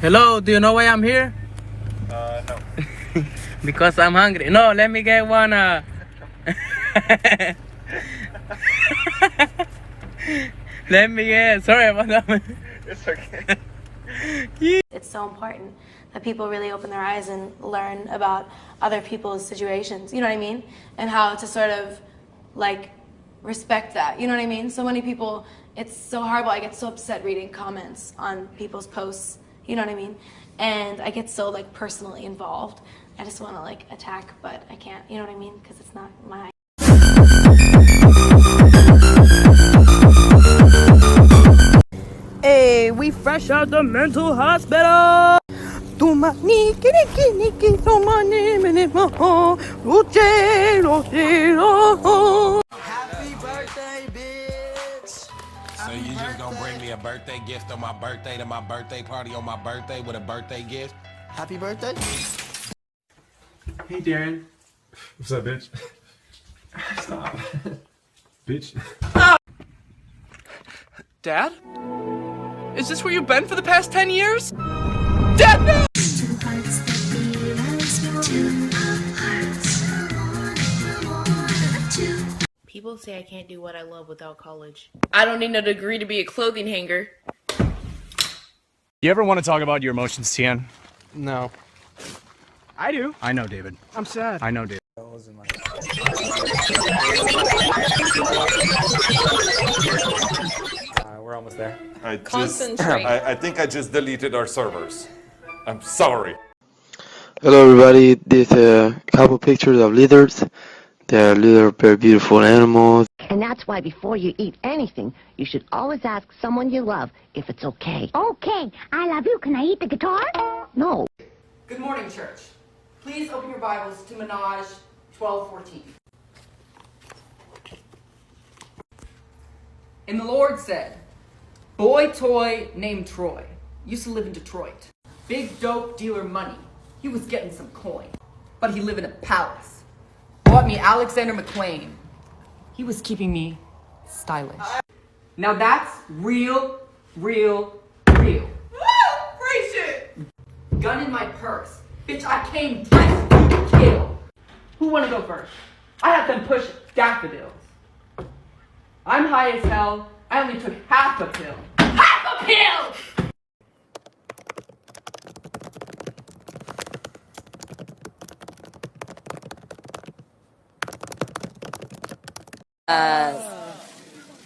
Hello, do you know why I'm here? No. Because I'm hungry. No, let me get one. Let me get. Sorry about that. It's okay. It's so important that people really open their eyes and learn about other people's situations, you know what I mean? And how to sort of like respect that, you know what I mean? So many people, it's so horrible. I get so upset reading comments on people's posts, you know what I mean? And I get so like personally involved. I just want to like attack, but I can't, you know what I mean? Because it's not my. Hey, we fresh out the mental hospital. Happy birthday, bitch! So you just gonna bring me a birthday gift on my birthday to my birthday party on my birthday with a birthday gift? Happy birthday? Hey, Darren. What's up, bitch? Stop. Bitch. Dad? Is this where you've been for the past 10 years? Dad, no! People say I can't do what I love without college. I don't need a degree to be a clothing hanger. You ever want to talk about your emotions, Tian? No. I do. I know, David. I'm sad. I know, David. We're almost there. Concentrate. I think I just deleted our servers. I'm sorry. Hello everybody, this a couple pictures of lizards. They're little very beautiful animals. And that's why before you eat anything, you should always ask someone you love if it's okay. Okay, I love you. Can I eat the guitar? No. Good morning, church. Please open your Bibles to Menage 12:14. And the Lord said, boy toy named Troy used to live in Detroit. Big dope dealer money. He was getting some coin. But he lived in a palace. Bought me Alexander McLean. He was keeping me stylish. Now that's real. Woo! Preach it! Gun in my purse. Bitch, I came dressed to kill. Who wanna go first? I had them push daffodils. I'm high as hell. I only took half a pill. Half a pill!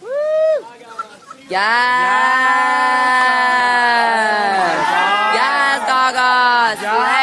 Woo! Yes! Yes, Gaga!